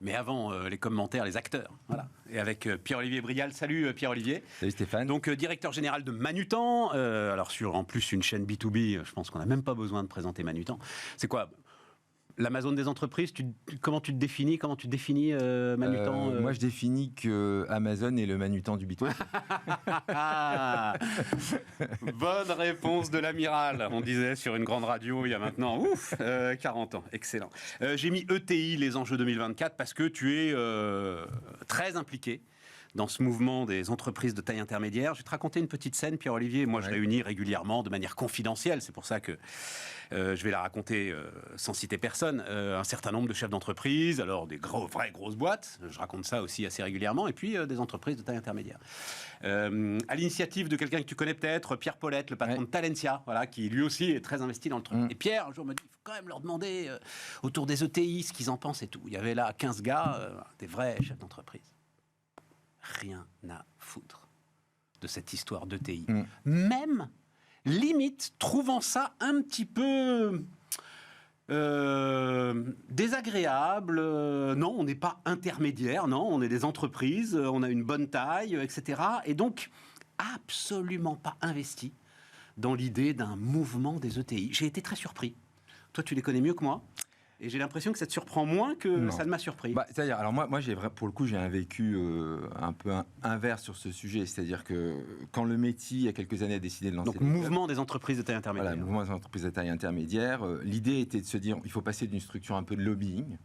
Mais avant les commentaires, les acteurs. Voilà. Et avec Pierre-Olivier Brial. Salut Pierre-Olivier. Salut Stéphane. Donc directeur général de Manutan. Alors sur en plus une chaîne B2B, je pense qu'on n'a même pas besoin de présenter Manutan. C'est quoi l'Amazon des entreprises? Comment tu te définis? Comment tu définis Manutan Moi, je définis que Amazon est le Manutan du B2B. Bonne réponse de l'amiral. On disait sur une grande radio il y a maintenant 40 ans. Excellent. J'ai mis ETI, les enjeux 2024, parce que tu es très impliqué dans ce mouvement des entreprises de taille intermédiaire. Je vais te raconter une petite scène, Pierre-Olivier. Moi, je réunis régulièrement de manière confidentielle. C'est pour ça que je vais la raconter sans citer personne. Un certain nombre de chefs d'entreprise, alors des vraies grosses boîtes. Je raconte ça aussi assez régulièrement. Et puis, des entreprises de taille intermédiaire. À l'initiative de quelqu'un que tu connais peut-être, Pierre Paulette, le patron de Talentia, voilà, qui lui aussi est très investi dans le truc. Et Pierre, un jour, me dit, il faut quand même leur demander autour des ETI ce qu'ils en pensent et tout. Il y avait là 15 gars, des vrais chefs d'entreprise. Rien à foutre de cette histoire d'ETI. Même, limite, trouvant ça un petit peu désagréable. Non, on n'est pas intermédiaire, non, on est des entreprises, on a une bonne taille, etc. Et donc, absolument pas investi dans l'idée d'un mouvement des ETI. J'ai été très surpris. Toi, tu les connais mieux que moi. Et j'ai l'impression que ça te surprend moins que ça ne m'a surpris. C'est-à-dire, alors moi pour le coup, j'ai un vécu un peu inverse sur ce sujet. C'est-à-dire que quand le métier, il y a quelques années, a décidé de lancer... Donc, mouvement des entreprises de taille intermédiaire. Voilà, mouvement des entreprises de taille intermédiaire. L'idée était de se dire, il faut passer d'une structure un peu de lobbying,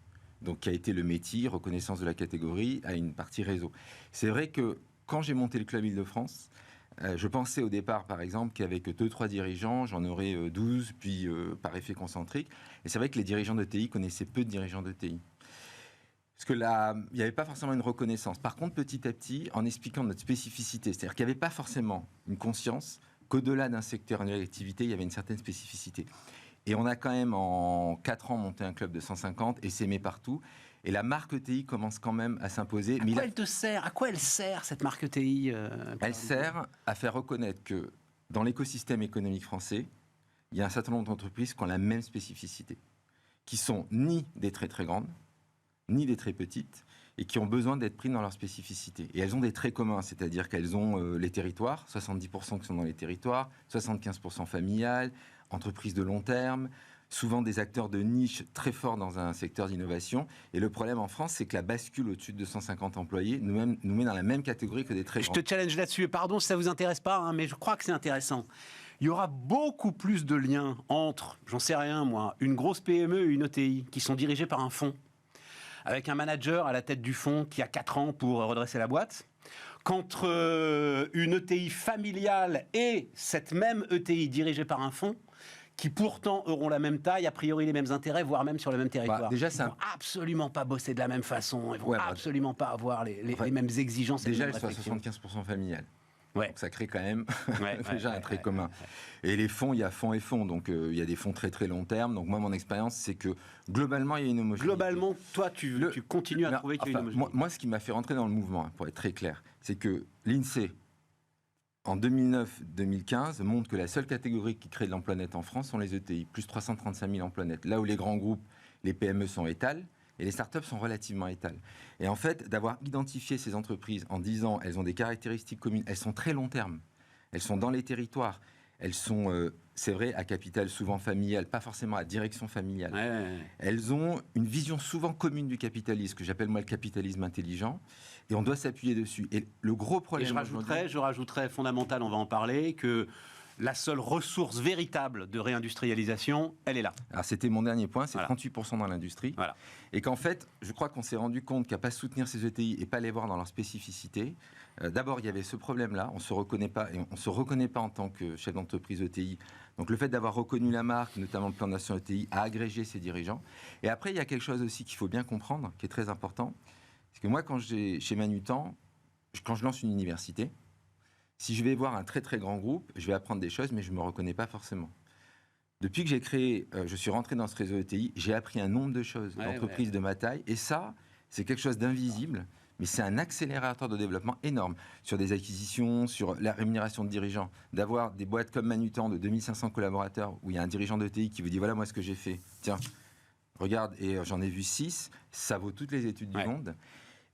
donc qui a été le métier, reconnaissance de la catégorie, à une partie réseau. C'est vrai que quand j'ai monté le Club Île-de-France, je pensais au départ, par exemple, qu'avec 2-3 dirigeants, j'en aurais 12, puis par effet concentrique. Et c'est vrai que les dirigeants de TI connaissaient peu de dirigeants de TI. Parce que là, il n'y avait pas forcément une reconnaissance. Par contre, petit à petit, en expliquant notre spécificité, c'est-à-dire qu'il n'y avait pas forcément une conscience qu'au-delà d'un secteur et d'une activité, il y avait une certaine spécificité. Et on a quand même, en 4 ans, monté un club de 150 et s'aimer partout. Et la marque ETI commence quand même à s'imposer. À quoi elle sert, cette marque ETI Elle sert à faire reconnaître que dans l'écosystème économique français, il y a un certain nombre d'entreprises qui ont la même spécificité, qui sont ni des très très grandes, ni des très petites, et qui ont besoin d'être prises dans leur spécificité. Et elles ont des traits communs, c'est-à-dire qu'elles ont les territoires, 70% qui sont dans les territoires, 75% familiales, entreprises de long terme, souvent des acteurs de niche très forts dans un secteur d'innovation. Et le problème en France, c'est que la bascule au-dessus de 250 employés nous met dans la même catégorie que des très grands. Je te challenge là-dessus. Pardon si ça ne vous intéresse pas, mais je crois que c'est intéressant. Il y aura beaucoup plus de liens entre, j'en sais rien moi, une grosse PME et une ETI qui sont dirigées par un fonds, avec un manager à la tête du fonds qui a 4 ans pour redresser la boîte, qu'entre une ETI familiale et cette même ETI dirigée par un fonds, qui pourtant auront la même taille, a priori les mêmes intérêts, voire même sur le même territoire. Déjà, ils ne vont absolument pas bosser de la même façon, ils ne vont absolument pas avoir les mêmes exigences. Déjà, elles sont à 75% familiales. Ouais. Donc ça crée quand même déjà un trait commun. Et les fonds, il y a fonds et fonds, donc il y a des fonds très très long terme. Donc moi, mon expérience, c'est que globalement, il y a une homogénéité. Globalement, toi, tu continues à trouver qu'il y a une homogénéité. Moi, ce qui m'a fait rentrer dans le mouvement, pour être très clair, c'est que l'INSEE, en 2009-2015, montre que la seule catégorie qui crée de l'emploi net en France sont les ETI, plus 335 000 emplois nets. Là où les grands groupes, les PME sont étales, et les startups sont relativement étales. Et en fait, d'avoir identifié ces entreprises en disant elles ont des caractéristiques communes, elles sont très long terme, elles sont dans les territoires, elles sont, c'est vrai, à capital souvent familial, pas forcément à direction familiale. Elles ont une vision souvent commune du capitalisme, que j'appelle moi le capitalisme intelligent, et on doit s'appuyer dessus. Et le gros problème... Et je rajouterais fondamental, on va en parler, que la seule ressource véritable de réindustrialisation, elle est là. Alors c'était mon dernier point, c'est 38% dans l'industrie. Voilà. Et qu'en fait, je crois qu'on s'est rendu compte qu'à ne pas soutenir ces ETI et pas les voir dans leur spécificité, d'abord il y avait ce problème-là, on ne se reconnaît pas, et on ne se reconnaît pas en tant que chef d'entreprise ETI. Donc le fait d'avoir reconnu la marque, notamment le plan de nation ETI, a agrégé ses dirigeants. Et après, il y a quelque chose aussi qu'il faut bien comprendre, qui est très important, c'est que moi, chez Manutan, quand je lance une université, si je vais voir un très très grand groupe, je vais apprendre des choses, mais je ne me reconnais pas forcément. Depuis que j'ai créé, je suis rentré dans ce réseau ETI, j'ai appris un nombre de choses d'entreprises de ma taille, et ça, c'est quelque chose d'invisible, mais c'est un accélérateur de développement énorme sur des acquisitions, sur la rémunération de dirigeants. D'avoir des boîtes comme Manutan de 2500 collaborateurs, où il y a un dirigeant d'ETI qui vous dit, voilà moi ce que j'ai fait, tiens, Regarde, et j'en ai vu 6, ça vaut toutes les études du monde.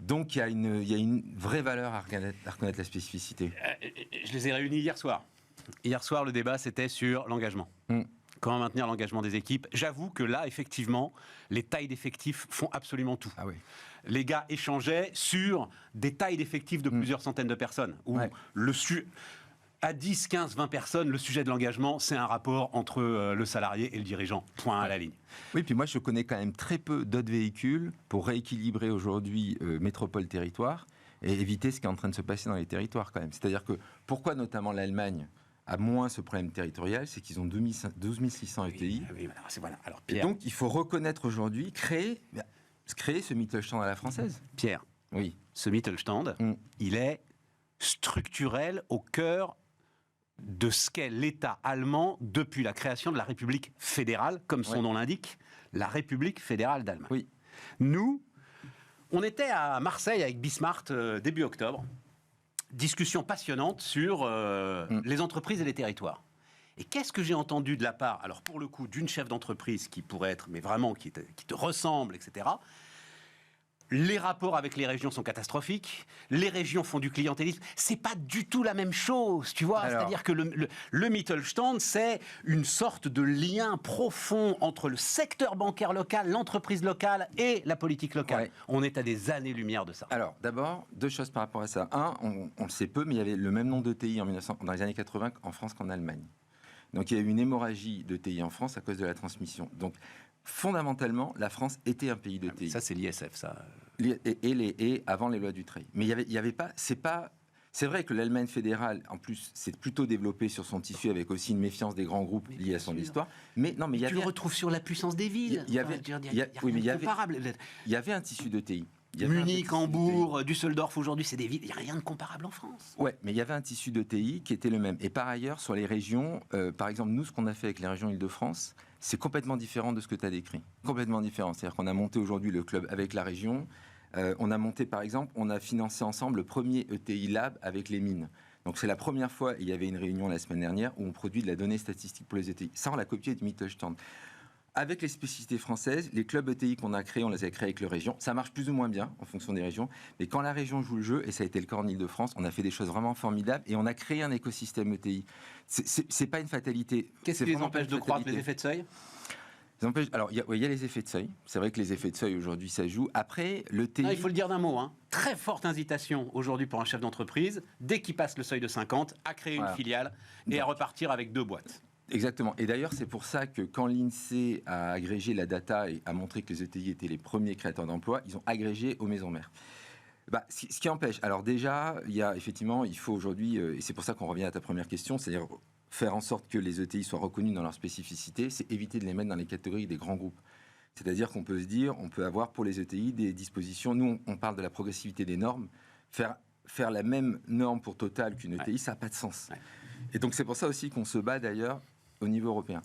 Donc il y a une vraie valeur à reconnaître la spécificité. Je les ai réunis hier soir. Hier soir, le débat, c'était sur l'engagement. Comment maintenir l'engagement des équipes. J'avoue que là, effectivement, les tailles d'effectifs font absolument tout. Ah oui. Les gars échangeaient sur des tailles d'effectifs de plusieurs centaines de personnes. Où à 10, 15, 20 personnes, le sujet de l'engagement, c'est un rapport entre le salarié et le dirigeant. Point à la ligne. Oui, puis moi, je connais quand même très peu d'autres véhicules pour rééquilibrer aujourd'hui métropole-territoire et éviter ce qui est en train de se passer dans les territoires quand même. C'est-à-dire que pourquoi notamment l'Allemagne a moins ce problème territorial, c'est qu'ils ont 12 600 ETI. Oui, voilà. Alors, Pierre, et donc, il faut reconnaître aujourd'hui, créer ce Mittelstand à la française. Pierre, oui. Ce Mittelstand, il est structurel au cœur de ce qu'est l'État allemand depuis la création de la République fédérale, comme son nom l'indique, la République fédérale d'Allemagne. Oui. Nous, on était à Marseille avec Bismarck début octobre, discussion passionnante sur les entreprises et les territoires. Et qu'est-ce que j'ai entendu de la part, alors pour le coup, d'une chef d'entreprise qui pourrait être, mais vraiment qui te ressemble, etc. Les rapports avec les régions sont catastrophiques. Les régions font du clientélisme. C'est pas du tout la même chose, tu vois. C'est-à-dire que le Mittelstand, c'est une sorte de lien profond entre le secteur bancaire local, l'entreprise locale et la politique locale. Ouais. On est à des années-lumière de ça. Alors, d'abord, 2 choses par rapport à ça. Un, on le sait peu, mais il y avait le même nombre d'ETI dans les années 80 en France qu'en Allemagne. Donc, il y a eu une hémorragie d'ETI en France à cause de la transmission. Donc, fondamentalement, la France était un pays d'ETI. Ça, c'est l'ISF, ça. Et avant les lois Dutreil. Mais il y avait pas. C'est vrai que l'Allemagne fédérale, en plus, s'est plutôt développée sur son tissu avec aussi une méfiance des grands groupes liés à son histoire. Mais non, mais il y avait. Tu le retrouves sur la puissance des villes. Il y avait un tissu d'ETI. Munich, Hambourg, Düsseldorf, aujourd'hui, c'est des villes. Il n'y a rien de comparable en France. Ouais, mais il y avait un tissu d'ETI qui était le même. Et par ailleurs, sur les régions, par exemple, nous, ce qu'on a fait avec les régions Île-de-France, c'est complètement différent de ce que tu as décrit. Complètement différent. C'est-à-dire qu'on a monté aujourd'hui le club avec la région. On a monté, par exemple, on a financé ensemble le premier ETI Lab avec les mines. Donc c'est la première fois, il y avait une réunion la semaine dernière, où on produit de la donnée statistique pour les ETI. Ça, on l'a copié du Mittelstand. Avec les spécificités françaises, les clubs ETI qu'on a créés, on les a créés avec les régions. Ça marche plus ou moins bien en fonction des régions. Mais quand la région joue le jeu, et ça a été le cas en Ile-de-France, on a fait des choses vraiment formidables et on a créé un écosystème ETI. C'est pas une fatalité. Qu'est-ce qui les empêche de croître, les effets de seuil ? Alors, il y a les effets de seuil. C'est vrai que les effets de seuil, aujourd'hui, ça joue. Après, le TI... il faut le dire d'un mot. Très forte incitation, aujourd'hui, pour un chef d'entreprise, dès qu'il passe le seuil de 50, à créer une filiale et à repartir avec 2 boîtes. Exactement. Et d'ailleurs, c'est pour ça que quand l'INSEE a agrégé la data et a montré que les ETI étaient les premiers créateurs d'emplois, ils ont agrégé aux maisons mères. Ce qui empêche... Alors déjà, il faut aujourd'hui... et c'est pour ça qu'on revient à ta première question, c'est-à-dire... faire en sorte que les ETI soient reconnus dans leur spécificité, c'est éviter de les mettre dans les catégories des grands groupes. C'est-à-dire qu'on peut se dire, on peut avoir pour les ETI des dispositions, nous on parle de la progressivité des normes, faire la même norme pour Total qu'une ETI, ça n'a pas de sens. Ouais. Et donc c'est pour ça aussi qu'on se bat d'ailleurs au niveau européen.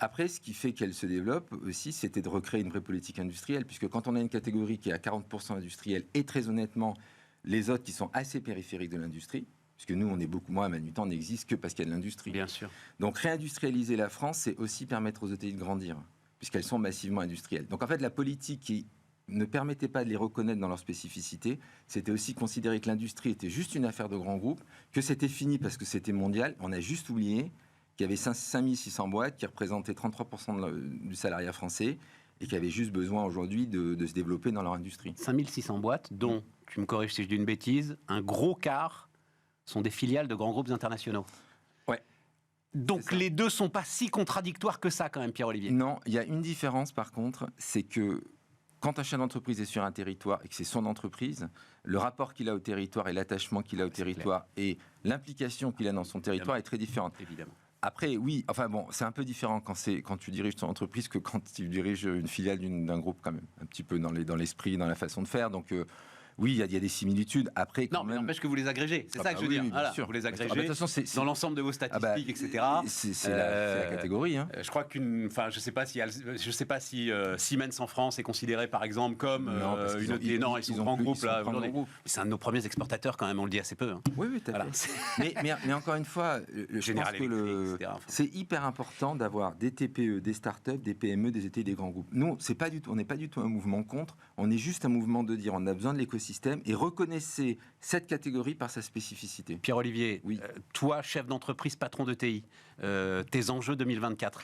Après, ce qui fait qu'elle se développe aussi, c'était de recréer une vraie politique industrielle, puisque quand on a une catégorie qui est à 40% industrielle, et très honnêtement, les autres qui sont assez périphériques de l'industrie, puisque nous, on est beaucoup moins, Manutan n'existe que parce qu'il y a de l'industrie. Bien sûr. Donc, réindustrialiser la France, c'est aussi permettre aux ETI de grandir, puisqu'elles sont massivement industrielles. Donc, en fait, la politique qui ne permettait pas de les reconnaître dans leur spécificité, c'était aussi considérer que l'industrie était juste une affaire de grands groupes, que c'était fini parce que c'était mondial. On a juste oublié qu'il y avait 5600 boîtes qui représentaient 33% du salariat français et qui avaient juste besoin aujourd'hui de se développer dans leur industrie. 5600 boîtes, dont, tu me corriges si je dis une bêtise, un gros quart sont des filiales de grands groupes internationaux. Ouais. Donc les deux sont pas si contradictoires que ça quand même, Pierre-Olivier. Non, il y a une différence par contre, c'est que quand un chef d'entreprise est sur un territoire et que c'est son entreprise, le rapport qu'il a au territoire et l'attachement qu'il a au territoire et l'implication qu'il a dans son territoire est très différente. Évidemment. Après, oui, enfin bon, c'est un peu différent quand tu diriges ton entreprise que quand tu diriges une filiale d'un groupe quand même, un petit peu dans l'esprit, dans la façon de faire. Donc Oui, il y a des similitudes. Après, non, mais n'empêche que vous les agrégez. C'est ça que je veux dire. Voilà, vous les agrégez de toute façon, dans l'ensemble de vos statistiques, etc. C'est la catégorie. Hein. Je crois je sais pas si Siemens en France est considéré par exemple comme une ETI. Non, ils sont grands groupes là. C'est un de nos premiers exportateurs quand même. On le dit assez peu. Hein. Oui, tout à fait. Mais encore une fois, je pense que c'est hyper important d'avoir des TPE, des startups, des PME, des ETI, des grands groupes. Nous, on n'est pas du tout un mouvement contre. On est juste un mouvement de dire on a besoin de l'écosystème et reconnaissez cette catégorie par sa spécificité. Pierre-Olivier, oui. Toi, chef d'entreprise, patron d'ETI, tes enjeux 2024 ?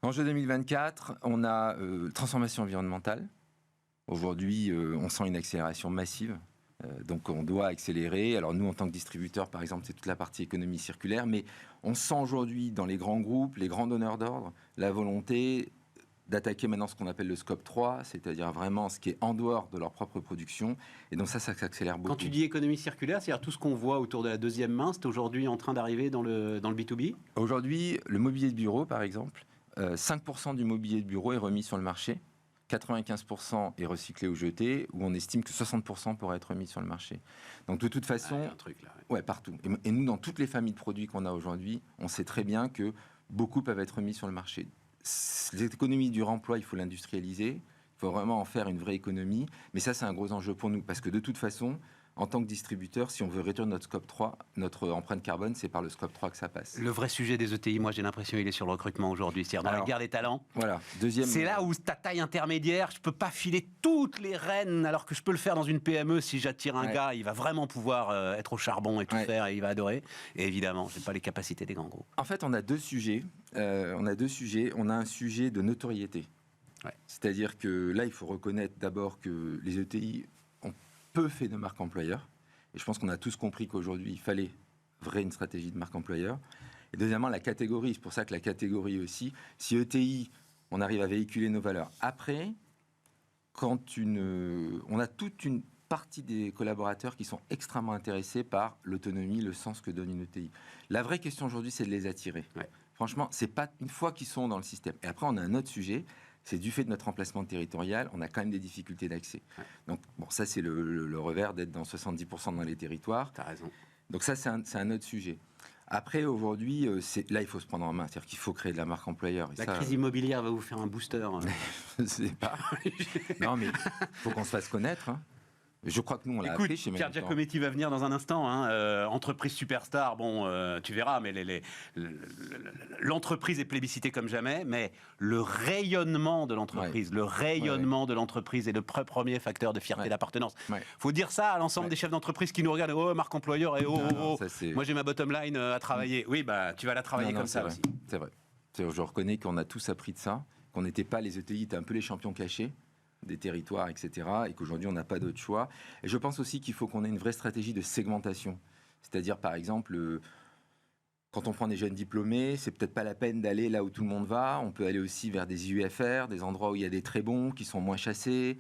Enjeu 2024, on a transformation environnementale. Aujourd'hui, on sent une accélération massive. Donc on doit accélérer. Alors nous, en tant que distributeur, par exemple, c'est toute la partie économie circulaire. Mais on sent aujourd'hui dans les grands groupes, les grands donneurs d'ordre, la volonté d'attaquer maintenant ce qu'on appelle le scope 3, c'est-à-dire vraiment ce qui est en dehors de leur propre production. Et donc ça s'accélère beaucoup. Quand tu dis économie circulaire, c'est-à-dire tout ce qu'on voit autour de la deuxième main, c'est aujourd'hui en train d'arriver dans le B2B ? Aujourd'hui, le mobilier de bureau, par exemple, 5% du mobilier de bureau est remis sur le marché. 95% est recyclé ou jeté, où on estime que 60% pourrait être remis sur le marché. Donc de toute façon, un truc là, ouais, partout. Et nous, dans toutes les familles de produits qu'on a aujourd'hui, on sait très bien que beaucoup peuvent être remis sur le marché. L'économie du remploi, il faut l'industrialiser, il faut vraiment en faire une vraie économie, mais ça c'est un gros enjeu pour nous, parce que de toute façon, en tant que distributeur, si on veut réduire notre scope 3, notre empreinte carbone, c'est par le scope 3 que ça passe. Le vrai sujet des ETI, moi j'ai l'impression il est sur le recrutement aujourd'hui, c'est-à-dire dans la guerre des talents. Voilà. C'est là où ta taille intermédiaire, je peux pas filer toutes les rênes alors que je peux le faire dans une PME. Si j'attire un gars, il va vraiment pouvoir être au charbon et tout faire et il va adorer. Et évidemment, j'ai pas les capacités des grands groupes. En fait, on a deux sujets. On a un sujet de notoriété. C'est-à-dire que là, il faut reconnaître d'abord que les ETI peu fait de marque employeur. Et je pense qu'on a tous compris qu'aujourd'hui, il fallait une stratégie de marque employeur. Et deuxièmement, la catégorie. C'est pour ça que la catégorie aussi, si ETI, on arrive à véhiculer nos valeurs. Après, on a toute une partie des collaborateurs qui sont extrêmement intéressés par l'autonomie, le sens que donne une ETI. La vraie question aujourd'hui, c'est de les attirer. Franchement, c'est pas une fois qu'ils sont dans le système. Et après, on a un autre sujet. C'est du fait de notre emplacement territorial, on a quand même des difficultés d'accès. Donc, bon, ça, c'est le revers d'être dans 70% dans les territoires. T'as raison. Donc ça, c'est un autre sujet. Après, aujourd'hui, là, il faut se prendre en main. C'est-à-dire qu'il faut créer de la marque employeur. Et la crise immobilière va vous faire un booster. Je ne sais pas. Non, mais il faut qu'on se fasse connaître. Hein. Je crois que nous, on l'a appris chez Manutan. Pierre Giacometti va venir dans un instant. Entreprise superstar, bon, tu verras, mais l'entreprise est plébiscitée comme jamais, mais le rayonnement de l'entreprise, de l'entreprise est le premier facteur de fierté d'appartenance. Il faut dire ça à l'ensemble des chefs d'entreprise qui nous regardent. Oh, marque employeur, et moi j'ai ma bottom line à travailler. Oui, bah, tu vas la travailler comme ça aussi. C'est vrai. Je reconnais qu'on a tous appris de ça, qu'on n'était pas les ETI, étaient un peu les champions cachés des territoires, etc. Et qu'aujourd'hui, on n'a pas d'autre choix. Et je pense aussi qu'il faut qu'on ait une vraie stratégie de segmentation. C'est-à-dire, par exemple, quand on prend des jeunes diplômés, c'est peut-être pas la peine d'aller là où tout le monde va. On peut aller aussi vers des IUFR, des endroits où il y a des très bons, qui sont moins chassés,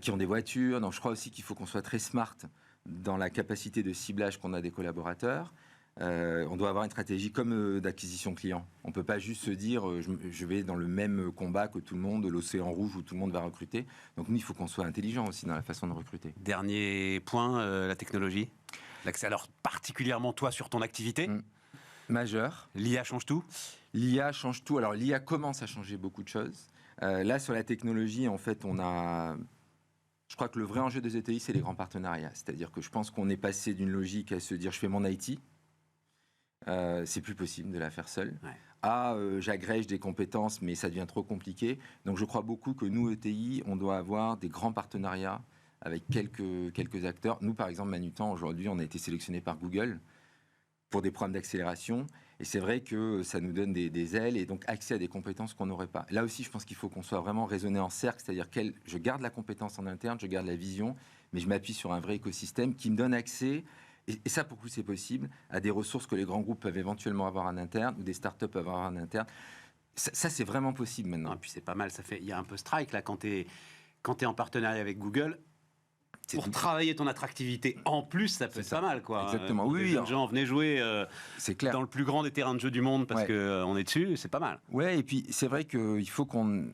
qui ont des voitures. Donc, je crois aussi qu'il faut qu'on soit très smart dans la capacité de ciblage qu'on a des collaborateurs. On doit avoir une stratégie comme d'acquisition client. On ne peut pas juste se dire je vais dans le même combat que tout le monde, l'océan rouge où tout le monde va recruter. Donc nous, il faut qu'on soit intelligent aussi dans la façon de recruter. Dernier point, la technologie. L'accès, alors particulièrement toi sur ton activité. Majeur. L'IA change tout ? L'IA change tout. Alors l'IA commence à changer beaucoup de choses. Là, sur la technologie, en fait, je crois que le vrai enjeu des ETI, c'est les grands partenariats. C'est-à-dire que je pense qu'on est passé d'une logique à se dire je fais mon IT. C'est plus possible de la faire seule. J'agrège des compétences, mais ça devient trop compliqué. Donc je crois beaucoup que nous, ETI, on doit avoir des grands partenariats avec quelques acteurs. Nous, par exemple, Manutan, aujourd'hui, on a été sélectionné par Google pour des programmes d'accélération. Et c'est vrai que ça nous donne des ailes et donc accès à des compétences qu'on n'aurait pas. Là aussi, je pense qu'il faut qu'on soit vraiment raisonné en cercle, c'est-à-dire que je garde la compétence en interne, je garde la vision, mais je m'appuie sur un vrai écosystème qui me donne accès. Et ça, pour le coup, c'est possible, à des ressources que les grands groupes peuvent éventuellement avoir en interne, ou des startups peuvent avoir en interne. Ça c'est vraiment possible maintenant. Et puis c'est pas mal, il y a un peu strike, là, quand tu es en partenariat avec Google, pour travailler ton attractivité, en plus, ça peut être pas mal, quoi. Exactement, oui. Les gens venaient jouer dans le plus grand des terrains de jeu du monde, parce qu'on est dessus, c'est pas mal. Ouais, et puis c'est vrai qu'il faut qu'on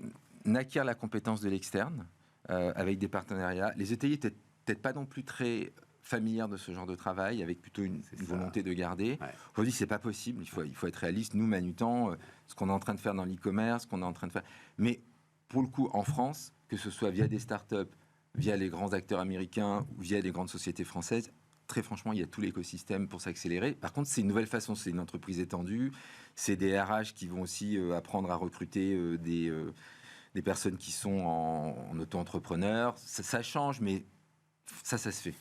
acquiert la compétence de l'externe, avec des partenariats. Les ETI étaient peut-être pas non plus très familières de ce genre de travail, avec plutôt une volonté de garder. Ouais. Aujourd'hui, c'est pas possible. Il faut être réaliste. Nous, Manutan, ce qu'on est en train de faire dans l'e-commerce, ce qu'on est en train de faire. Mais pour le coup, en France, que ce soit via des startups, via les grands acteurs américains ou via des grandes sociétés françaises, très franchement, il y a tout l'écosystème pour s'accélérer. Par contre, c'est une nouvelle façon. C'est une entreprise étendue. C'est des RH qui vont aussi apprendre à recruter des personnes qui sont en auto-entrepreneurs. Ça change, mais ça se fait.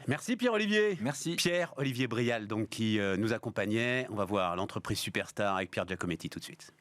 Merci Pierre-Olivier. Merci. Pierre-Olivier Brial, donc, qui nous accompagnait. On va voir l'entreprise Superstar avec Pierre Giacometti tout de suite.